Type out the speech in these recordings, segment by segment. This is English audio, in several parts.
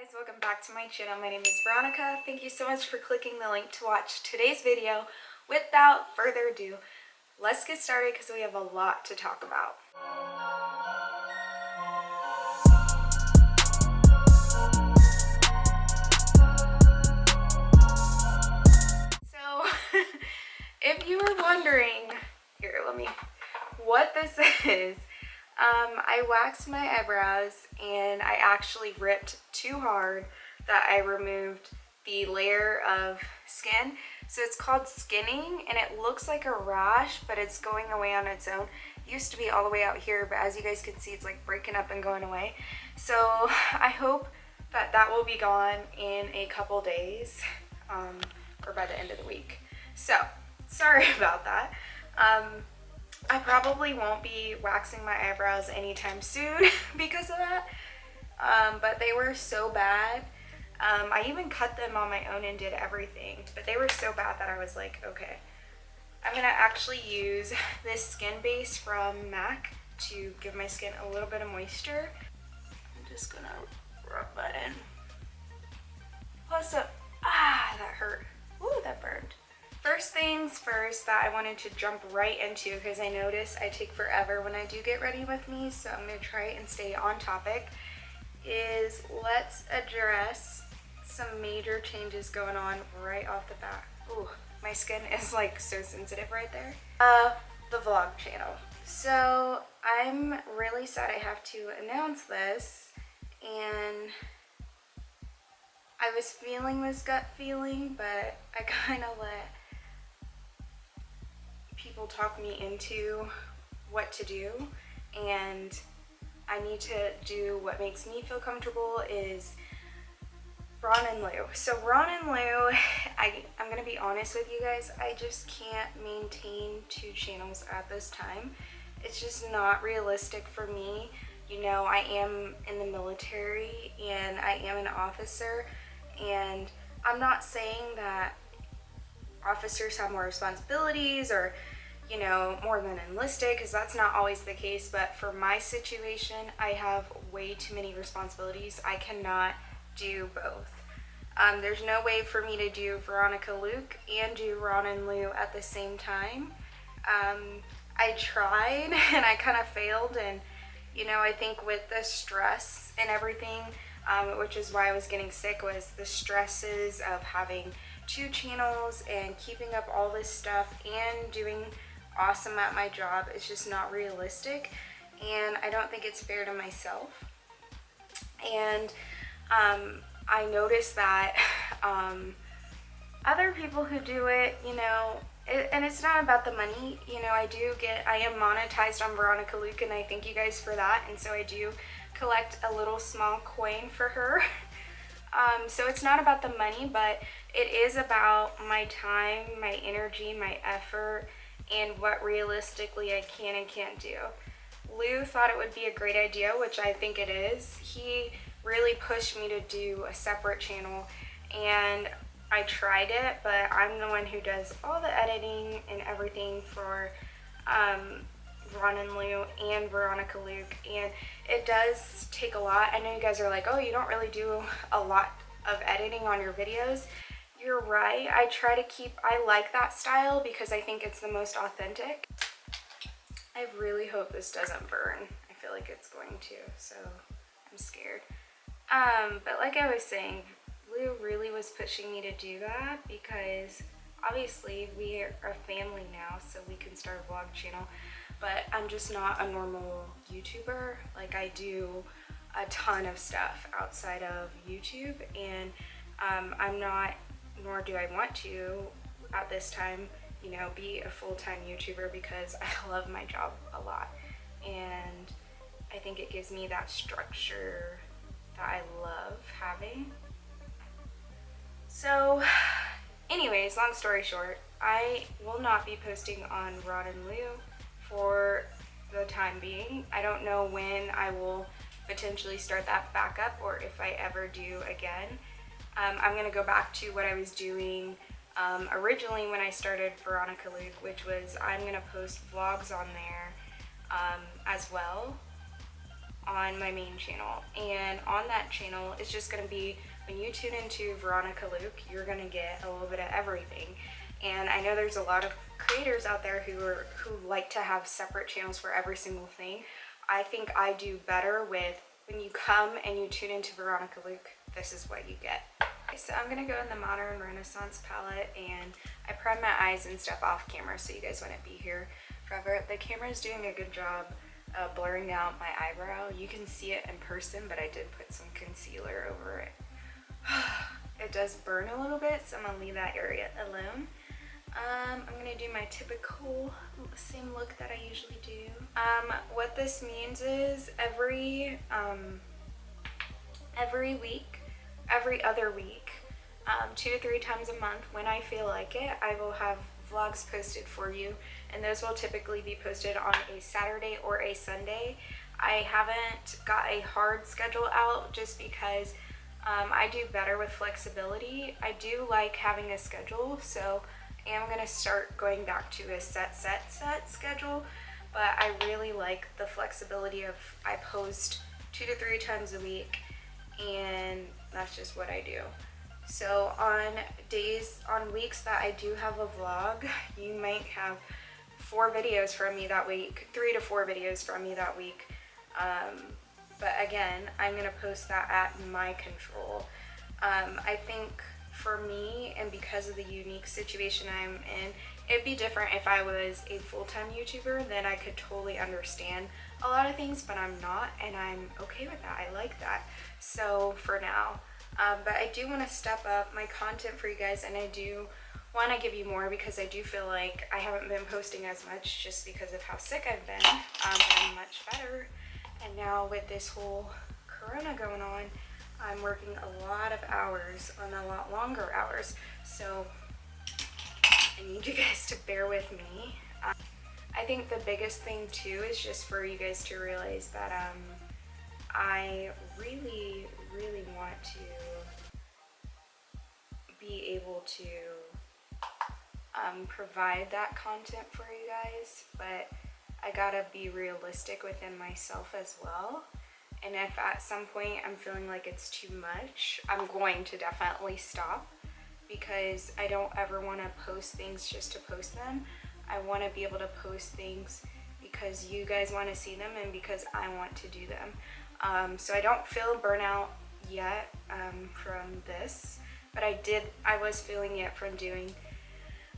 Guys, welcome back to my channel. My name is Veronica. Thank you so much for clicking the link to watch today's video. Without further ado, let's get started because we have a lot to talk about. So, if you were wondering, what this is, I waxed my eyebrows and I actually ripped too hard that I removed the layer of skin. So it's called skinning and it looks like a rash, but it's going away on its own. It used to be all the way out here, but as you guys can see, it's like breaking up and going away. So I hope that that will be gone in a couple days, or by the end of the week. So sorry about that. I probably won't be waxing my eyebrows anytime soon because of that, but they were so bad. I even cut them on my own and did everything, but they were so bad that I was like, okay, I'm gonna actually use this skin base from MAC to give my skin a little bit of moisture. I'm just gonna rub that in. Plus, that hurt. Ooh, that burned. First things first that I wanted to jump right into, because I notice I take forever when I do get ready with me, so I'm going to try and stay on topic, is let's address some major changes going on right off the bat. Ooh, my skin is like so sensitive right there. The vlog channel. So I'm really sad I have to announce this, and I was feeling this gut feeling, but I kind of let people talk me into what to do, and I need to do what makes me feel comfortable is Ron and Lou. So Ron and Lou, I'm gonna be honest with you guys, I just can't maintain 2 channels at this time. It's just not realistic for me. You know, I am in the military and I am an officer, and I'm not saying that officers have more responsibilities or, you know, more than enlisted, because that's not always the case, but for my situation, I have way too many responsibilities. I cannot do both. There's no way for me to do Veronica Luke and do Ron and Lou at the same time. I tried and I kind of failed, and you know, I think with the stress and everything, which is why I was getting sick, was the stresses of having 2 channels and keeping up all this stuff and doing awesome at my job. It's just not realistic, and I don't think it's fair to myself. And I noticed that other people who do it, you know, and it's not about the money, you know, I am monetized on Veronica Luke, and I thank you guys for that, and so I do collect a little small coin for her. So it's not about the money, but it is about my time, my energy, my effort, and what realistically I can and can't do. Lou thought it would be a great idea, which I think it is. He really pushed me to do a separate channel, and I tried it, but I'm the one who does all the editing and everything for Ron and Lou and Veronica Luke, and it does take a lot. I know you guys are like, oh, you don't really do a lot of editing on your videos. You're right. I like that style because I think it's the most authentic. I really hope this doesn't burn. I feel like it's going to, so I'm scared. But like I was saying, Lou really was pushing me to do that because obviously we are a family now, so we can start a vlog channel. But I'm just not a normal YouTuber. Like, I do a ton of stuff outside of YouTube, and I'm not, nor do I want to at this time, you know, be a full-time YouTuber, because I love my job a lot, and I think it gives me that structure that I love having. So anyways, long story short, I will not be posting on Ron and Lou for the time being. I don't know when I will potentially start that back up, or if I ever do again. I'm gonna go back to what I was doing originally when I started Veronica Luke, which was I'm gonna post vlogs on there as well. on my main channel. And on that channel, it's just going to be, when you tune into Veronica Luke, you're going to get a little bit of everything. And I know there's a lot of creators out there who like to have separate channels for every single thing. I think I do better with, when you come and you tune into Veronica Luke, this is what you get. Okay, so I'm gonna go in the Modern Renaissance palette, and I prime my eyes and stuff off camera so you guys wouldn't be here forever. The camera is doing a good job blurring out my eyebrow. You can see it in person, but I did put some concealer over it. It does burn a little bit, so I'm gonna leave that area alone. I'm gonna do my typical same look that I usually do. What this means is every week, every other week, 2 to 3 times a month, when I feel like it, I will have vlogs posted for you, and those will typically be posted on a Saturday or a Sunday. I haven't got a hard schedule out just because I do better with flexibility. I do like having a schedule, so I am going to start going back to a set schedule, but I really like the flexibility of, I post 2 to 3 times a week, and that's just what I do. So on weeks that I do have a vlog, you might have 4 videos from me that week, 3 to 4 videos from me that week. But again, I'm going to post that at my control. I think for me, and because of the unique situation I'm in, it'd be different if I was a full-time YouTuber. Then I could totally understand a lot of things, but I'm not, and I'm okay with that. I like that. So for now, but I do want to step up my content for you guys, and I do want to give you more because I do feel like I haven't been posting as much just because of how sick I've been. I'm much better, and now with this whole corona going on, I'm working a lot of hours, on a lot longer hours, so I need you guys to bear with me. I think the biggest thing too is just for you guys to realize that I really want to be able to provide that content for you guys, but I gotta be realistic within myself as well. And if at some point I'm feeling like it's too much, I'm going to definitely stop, because I don't ever want to post things just to post them. I want to be able to post things because you guys want to see them and because I want to do them. So I don't feel burnout yet from this, but I was feeling it from doing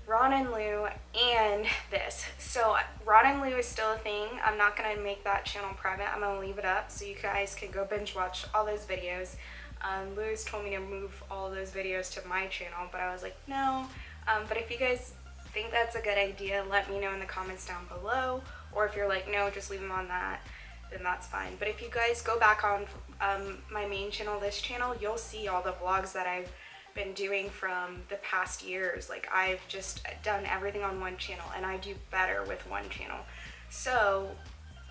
Ron and Lou and this. So Ron and Lou is still a thing. I'm not going to make that channel private. I'm going to leave it up so you guys can go binge watch all those videos. Lou's told me to move all those videos to my channel, but I was like, no. But if you guys think that's a good idea, let me know in the comments down below. Or if you're like, no, just leave them on that, then that's fine. But if you guys go back on my main channel, this channel, you'll see all the vlogs that I've been doing from the past years. Like, I've just done everything on one channel, and I do better with one channel. So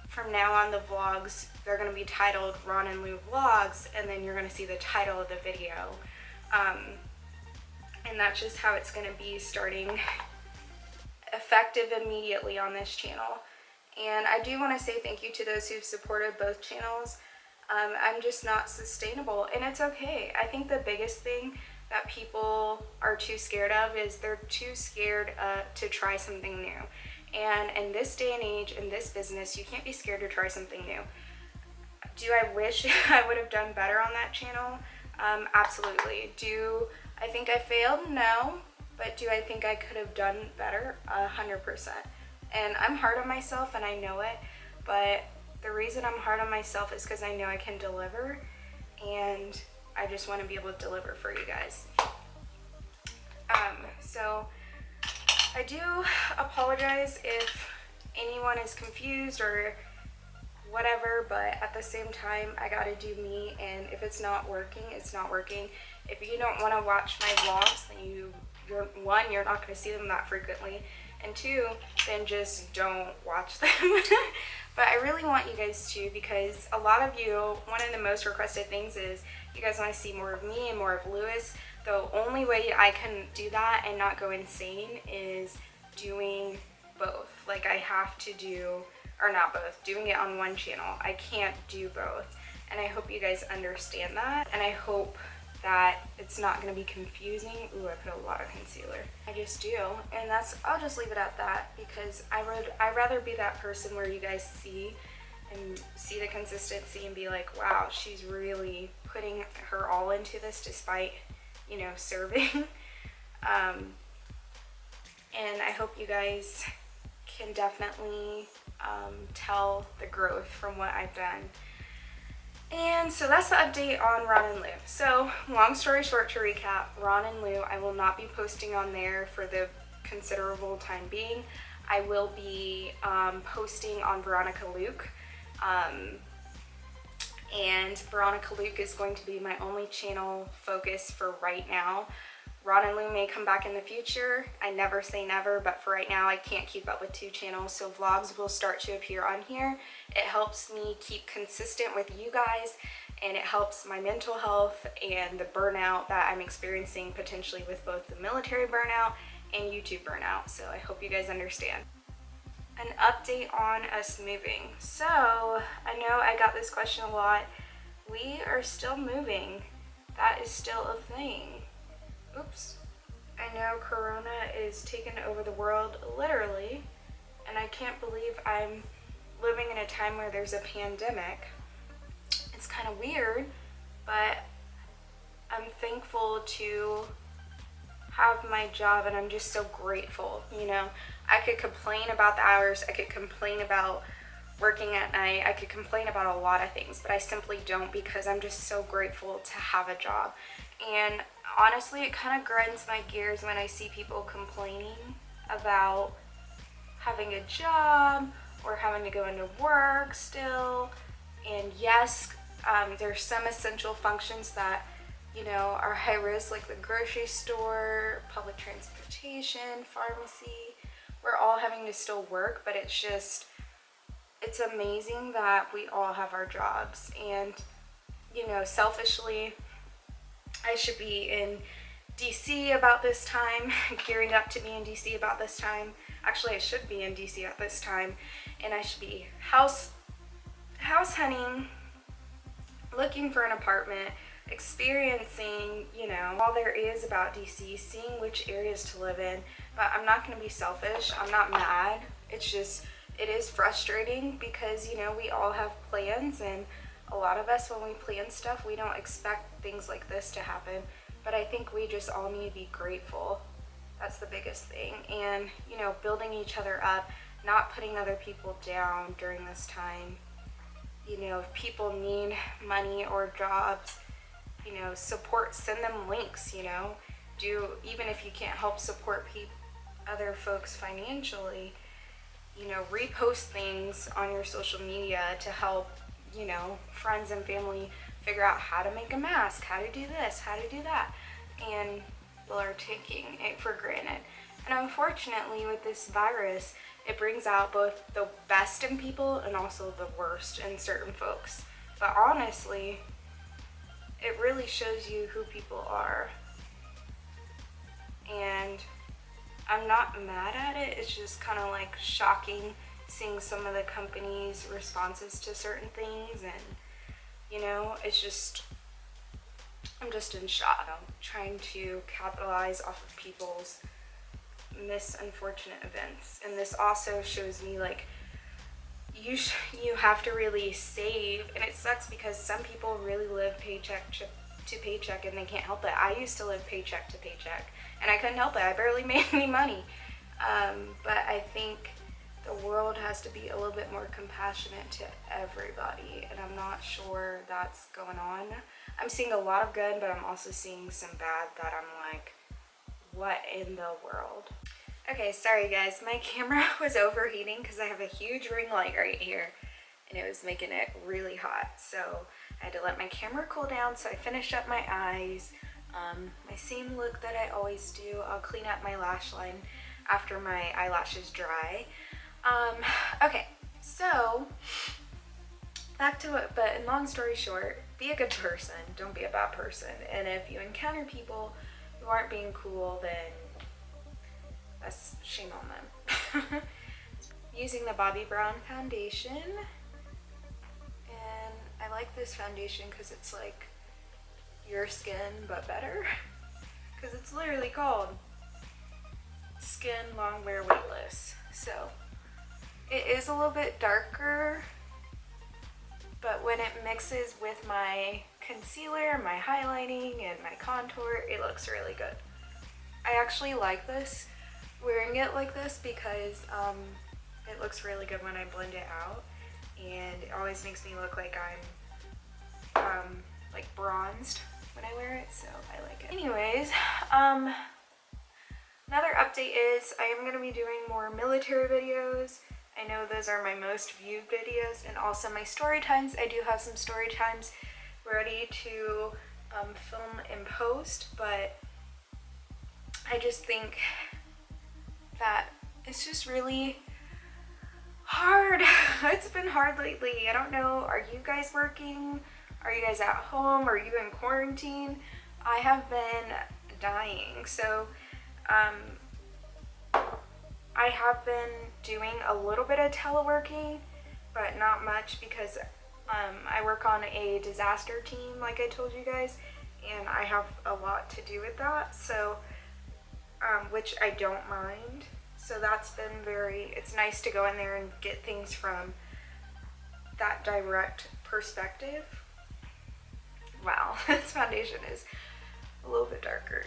from now on, the vlogs, they're going to be titled Ron and Lou Vlogs, and then you're going to see the title of the video. And that's just how it's going to be, starting effective immediately on this channel. And I do want to say thank you to those who've supported both channels. I'm just not sustainable, and it's okay. I think the biggest thing that people are too scared of is they're too scared to try something new. And in this day and age, in this business, you can't be scared to try something new. Do I wish I would have done better on that channel? Absolutely. Do I think I failed? No. But do I think I could have done better? 100%. And I'm hard on myself, and I know it. But the reason I'm hard on myself is because I know I can deliver, and I just want to be able to deliver for you guys. So I do apologize if anyone is confused or whatever, but at the same time, I gotta do me, and if it's not working, it's not working. If you don't want to watch my vlogs, then you're not going to see them that frequently, and 2, then just don't watch them. But I really want you guys to, because a lot of you, one of the most requested things is you guys want to see more of me and more of Lewis. The only way I can do that and not go insane is doing both. Like, I have to do or not both, doing it on one channel. I can't do both. And I hope you guys understand that. And I hope that it's not gonna be confusing. Ooh, I put a lot of concealer. I just do. And I'll just leave it at that, because I'd rather be that person where you guys see the consistency and be like, wow, she's really putting her all into this despite, you know, serving. And I hope you guys can definitely tell the growth from what I've done. And so that's the update on Ron and Lou. So long story short, to recap, Ron and Lou, I will not be posting on there for the considerable time being. I will be posting on Veronica Luke. And Veronica Luke is going to be my only channel focus for right now. Ron and Lou may come back in the future. I never say never, but for right now I can't keep up with 2 channels, so vlogs will start to appear on here. It helps me keep consistent with you guys, and it helps my mental health and the burnout that I'm experiencing potentially with both the military burnout and YouTube burnout. So I hope you guys understand. An update on us moving. So I know I got this question a lot. We are still moving. That is still a thing. Oops. I know Corona is taking over the world literally, and I can't believe I'm living in a time where there's a pandemic. It's kind of weird, but I'm thankful to have my job, and I'm just so grateful. You know, I could complain about the hours, I could complain about working at night, I could complain about a lot of things, but I simply don't, because I'm just so grateful to have a job. And honestly, it kind of grinds my gears when I see people complaining about having a job or having to go into work still. And yes, there's some essential functions that, you know, are high risk, like the grocery store, public transportation, pharmacy. We're all having to still work, but it's amazing that we all have our jobs. And, you know, selfishly, I should be in DC about this time, gearing up to be in DC about this time. Actually, I should be in DC at this time, and I should be house hunting, looking for an apartment, experiencing, you know, all there is about DC, seeing which areas to live in. But I'm not going to be selfish. I'm not mad. It's just, it is frustrating because, you know, we all have plans, and a lot of us, when we plan stuff, we don't expect things like this to happen. But I think we just all need to be grateful. That's the biggest thing. And, you know, building each other up, not putting other people down during this time. You know, if people need money or jobs, you know, support, send them links, you know. Even if you can't help support other folks financially, you know, repost things on your social media to help, you know, friends and family figure out how to make a mask, how to do this, how to do that. And people are taking it for granted. And unfortunately, with this virus, it brings out both the best in people and also the worst in certain folks. But honestly, it really shows you who people are. And I'm not mad at it. It's just kind of like shocking seeing some of the companies' responses to certain things, and you know, I'm just in shock. I'm trying to capitalize off of people's unfortunate events, and this also shows me like you have to really save, and it sucks because some people really live paycheck to paycheck and they can't help it. I used to live paycheck to paycheck and I couldn't help it. I barely made any money, but I think the world has to be a little bit more compassionate to everybody, and I'm not sure that's going on. I'm seeing a lot of good, but I'm also seeing some bad that I'm like, what in the world? Okay, sorry guys, my camera was overheating because I have a huge ring light right here and it was making it really hot, so I had to let my camera cool down. So I finished up my eyes, my same look that I always do. I'll clean up my lash line after my eyelashes dry. Okay, so back to it, but in long story short, be a good person, don't be a bad person. And if you encounter people who aren't being cool, then that's shame on them. using the Bobbi Brown foundation. And I like this foundation because it's like your skin but better. Because it's literally called Skin Long Wear Weightless. So it is a little bit darker, but when it mixes with my concealer, my highlighting, and my contour, it looks really good. I actually like this, wearing it like this, because it looks really good when I blend it out, and it always makes me look like I'm like bronzed when I wear it, so I like it. Anyways, another update is I am going to be doing more military videos. I know those are my most viewed videos, and also my story times. I do have some story times ready to film and post, but I just think that it's just really hard. It's been hard lately. I don't know, are you guys working? Are you guys at home? Are you in quarantine? I have been dying. So I have been doing a little bit of teleworking, but not much, because I work on a disaster team, like I told you guys, and I have a lot to do with that, so which I don't mind. So that's been it's nice to go in there and get things from that direct perspective. Wow, this foundation is a little bit darker.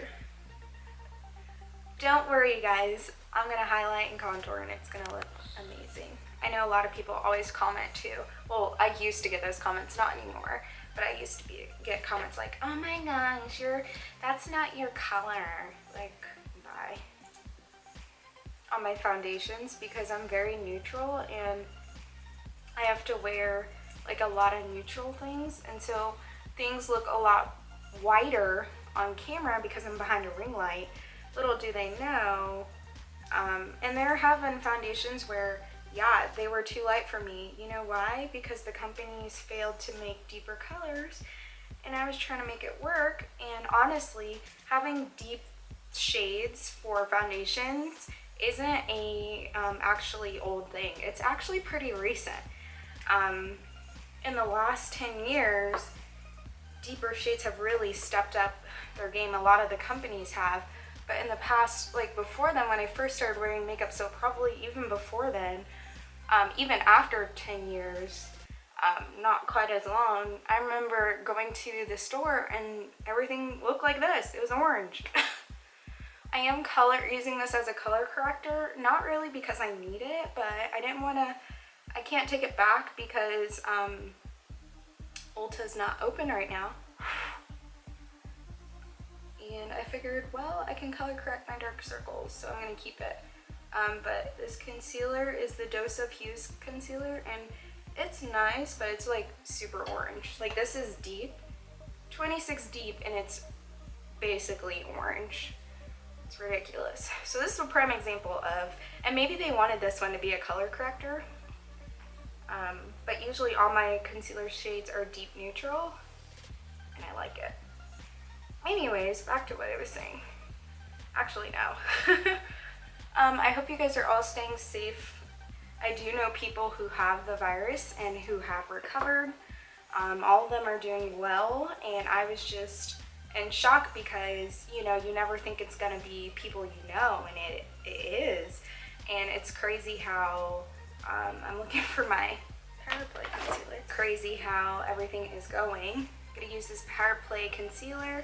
Don't worry, guys. I'm going to highlight and contour, and it's going to look amazing. I know a lot of people always comment too. Well, I used to get those comments, not anymore, but I used to get comments like, oh my gosh, that's not your color. Like, bye. On my foundations, because I'm very neutral, and I have to wear like a lot of neutral things, and so things look a lot whiter on camera because I'm behind a ring light. Little do they know. And there have been foundations where, yeah, they were too light for me. You know why? Because the companies failed to make deeper colors, and I was trying to make it work. And honestly, having deep shades for foundations isn't a actually old thing. It's actually pretty recent. In the last 10 years, deeper shades have really stepped up their game. A lot of the companies have. But in the past, like before then, when I first started wearing makeup, so probably even before then, even after 10 years, not quite as long, I remember going to the store and everything looked like this. It was orange. I am using this as a color corrector, not really because I need it, but I can't take it back because Ulta's not open right now. And I figured, well, I can color correct my dark circles, so I'm going to keep it. But this concealer is the Dose of Hues concealer, and it's nice, but it's like super orange. Like, this is deep, 26 deep, and it's basically orange. It's ridiculous. So this is a prime example of, and maybe they wanted this one to be a color corrector, but usually all my concealer shades are deep neutral, and I like it. Anyways, back to what I was saying. Actually, no. I hope you guys are all staying safe. I do know people who have the virus and who have recovered. All of them are doing well, and I was just in shock because, you know, you never think it's gonna be people you know, and it is. And it's crazy how, I'm looking for my Power Play concealer. Crazy how everything is going. I'm gonna use this Power Play concealer.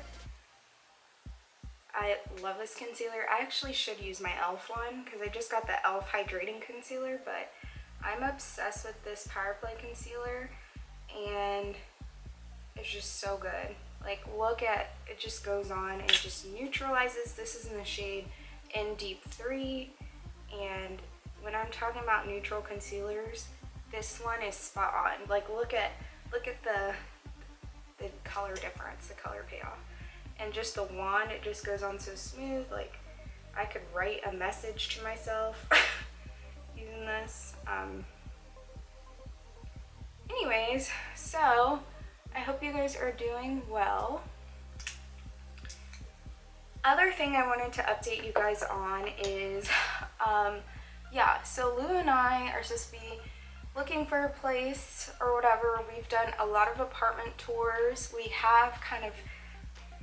I love this concealer. I actually should use my e.l.f. one because I just got the e.l.f. hydrating concealer, but I'm obsessed with this Power Play concealer, and it's just so good. Like, look at it, just goes on and it just neutralizes. This is in the shade In Deep 3, and when I'm talking about neutral concealers, this one is spot on. Like, look at the color difference, the color payoff. And just the wand, it just goes on so smooth. Like, I could write a message to myself using this. Anyways, so I hope you guys are doing well. Other thing I wanted to update you guys on is yeah, so Lou and I are supposed to be looking for a place or whatever. We've done a lot of apartment tours. We have kind of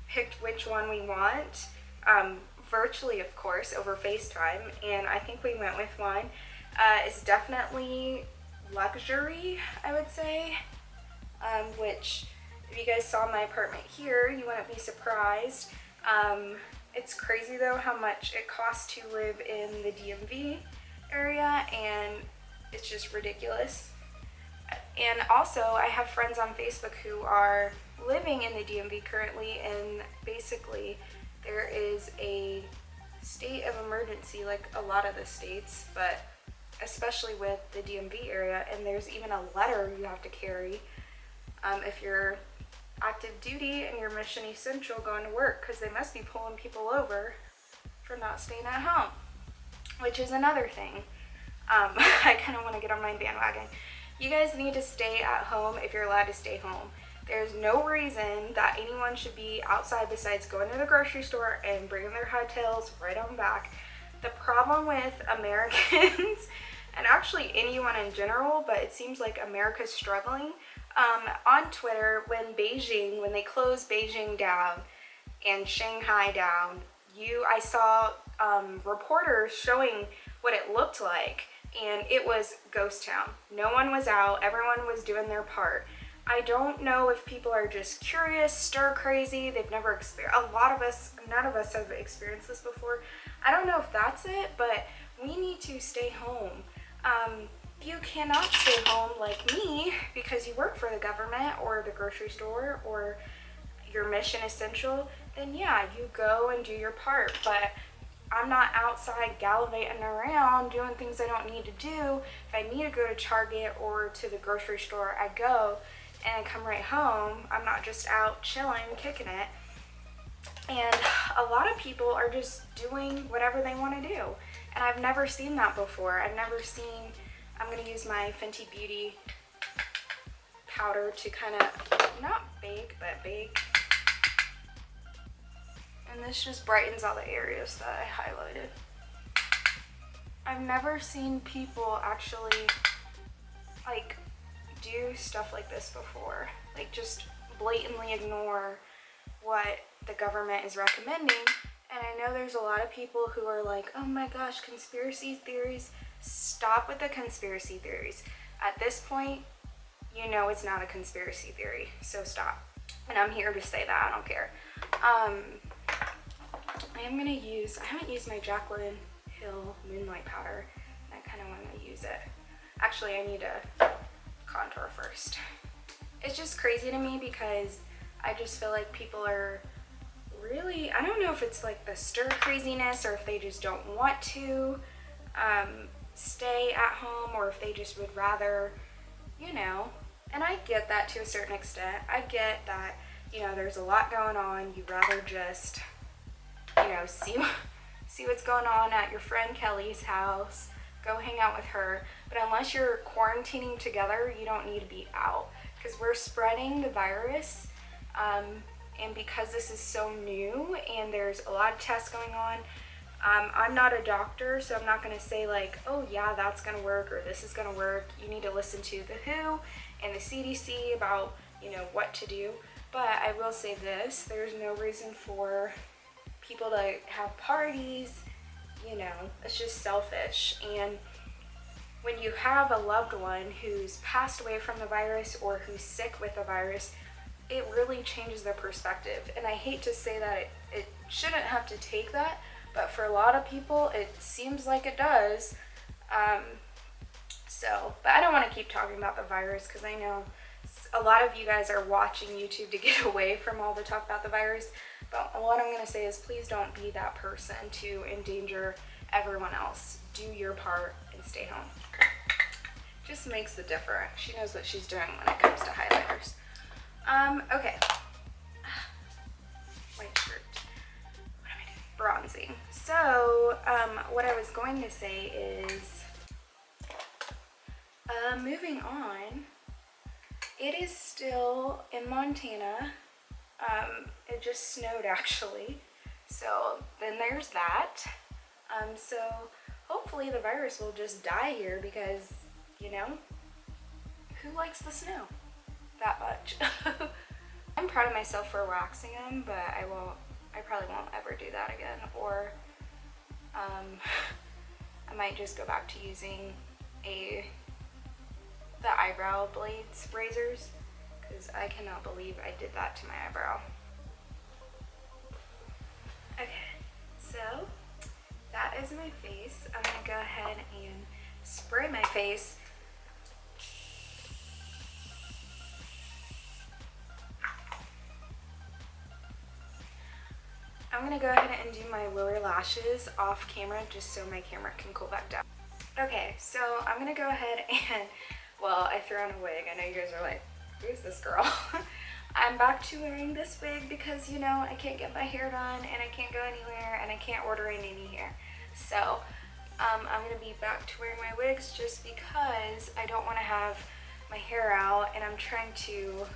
picked which one we want, virtually of course, over FaceTime, and I think we went with one. It's definitely luxury, I would say, which if you guys saw my apartment here, you wouldn't be surprised. It's crazy though how much it costs to live in the DMV area, and it's just ridiculous. And also, I have friends on Facebook who are living in the DMV currently, and basically there is a state of emergency, like a lot of the states, but especially with the DMV area, and there's even a letter you have to carry if you're active duty and you're mission essential going to work, because they must be pulling people over for not staying at home, which is another thing. I kind of want to get on my bandwagon. You guys need to stay at home if you're allowed to stay home. There's no reason that anyone should be outside besides going to the grocery store and bringing their hightails right on back. The problem with Americans, and actually anyone in general, but it seems like America's struggling, on Twitter, when they closed Beijing down and Shanghai down, I saw reporters showing what it looked like, and it was ghost town. No one was out, everyone was doing their part. I don't know if people are just curious, stir crazy, they've never experienced, none of us have experienced this before. I don't know if that's it, but we need to stay home. If you cannot stay home like me because you work for the government or the grocery store or you're mission essential, then yeah, you go and do your part. But I'm not outside gallivanting around doing things I don't need to do. If I need to go to Target or to the grocery store, I go and I come right home. I'm not just out chilling, kicking it. And a lot of people are just doing whatever they want to do. And I've never seen that before. I'm going to use my Fenty Beauty powder to kind of, not bake, but bake. And this just brightens all the areas that I highlighted. I've never seen people actually, like, do stuff like this before. Like, just blatantly ignore what the government is recommending. And I know there's a lot of people who are like, oh my gosh, conspiracy theories. Stop with the conspiracy theories. At this point, you know it's not a conspiracy theory, so stop. And I'm here to say that, I don't care. I haven't used my Jaclyn Hill Moonlight Powder, and I kind of want to use it. Actually, I need to contour first. It's just crazy to me because I just feel like people are really, I don't know if it's like the stir craziness or if they just don't want to stay at home, or if they just would rather, and I get that to a certain extent. I get that, there's a lot going on. You'd rather just, see what's going on at your friend Kelly's house, go hang out with her. But unless you're quarantining together, you don't need to be out, because we're spreading the virus. And because this is so new and there's a lot of tests going on, I'm not a doctor, so I'm not going to say like, oh yeah, that's going to work or this is going to work. You need to listen to the WHO and the CDC about, what to do. But I will say this, there's no reason for people to have parties, it's just selfish. And when you have a loved one who's passed away from the virus or who's sick with the virus, it really changes their perspective. And I hate to say that it shouldn't have to take that, but for a lot of people, it seems like it does. But I don't want to keep talking about the virus, because I know a lot of you guys are watching YouTube to get away from all the talk about the virus. But what I'm going to say is, please don't be that person to endanger everyone else. Do your part and stay home. Just makes the difference. She knows what she's doing when it comes to highlighters. Okay. White shirt. What am I doing? Bronzing. So, what I was going to say is, moving on, it is still in Montana. It just snowed actually. So then there's that. So hopefully the virus will just die here because, you know, who likes the snow that much? I'm proud of myself for waxing them, but I probably won't ever do that again. Or I might just go back to using the eyebrow blades razors, because I cannot believe I did that to my eyebrow. Okay, so that is my face. I'm gonna go ahead and spray my face. I'm gonna go ahead and do my lower lashes off camera just so my camera can cool back down. Okay, so I'm gonna go ahead and, well, I threw on a wig. I know you guys are like, who's this girl? I'm back to wearing this wig because, you know, I can't get my hair done and I can't go anywhere and I can't order in any hair. So I'm gonna be back to wearing my wigs just because I don't want to have my hair out, and I'm trying to,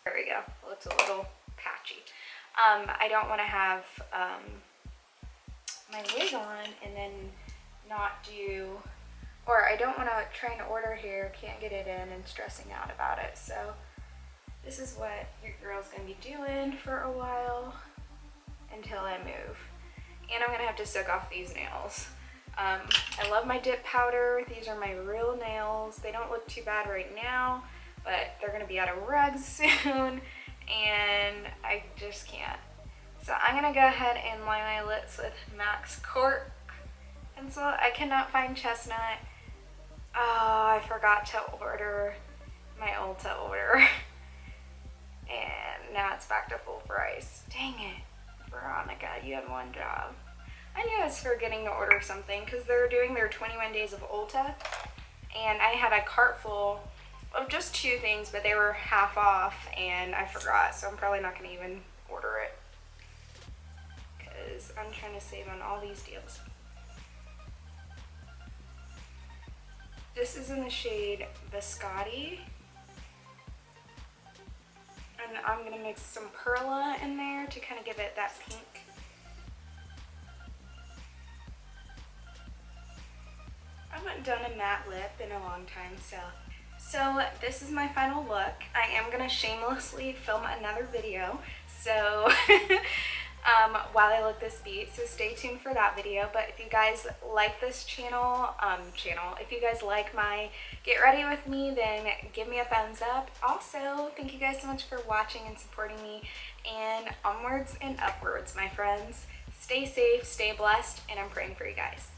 there we go, it looks a little patchy. I don't want to have my wig on and then not do, or I don't want to try and order hair, can't get it in, and stressing out about it. So this is what your girl's gonna be doing for a while until I move. And I'm gonna have to soak off these nails. I love my dip powder. These are my real nails. They don't look too bad right now, but they're gonna be out of rugs soon, and I just can't. So I'm gonna go ahead and line my lips with Max Cork pencil. I cannot find Chestnut. Oh, I forgot to order my Ulta order. And now it's back to full price. Dang it, Veronica, you had one job. I knew I was forgetting to order something because they're doing their 21 days of Ulta, and I had a cart full of just 2 things, but they were half off and I forgot, so I'm probably not going to even order it because I'm trying to save on all these deals. This is in the shade Biscotti. And I'm going to mix some Perla in there to kind of give it that pink. I haven't done a matte lip in a long time, so this is my final look. I am going to shamelessly film another video, so while I look this beat, so stay tuned for that video. But if you guys like this channel, if you guys like my Get Ready With Me, then give me a thumbs up. Also, thank you guys so much for watching and supporting me, and onwards and upwards, my friends. Stay safe, stay blessed, and I'm praying for you guys.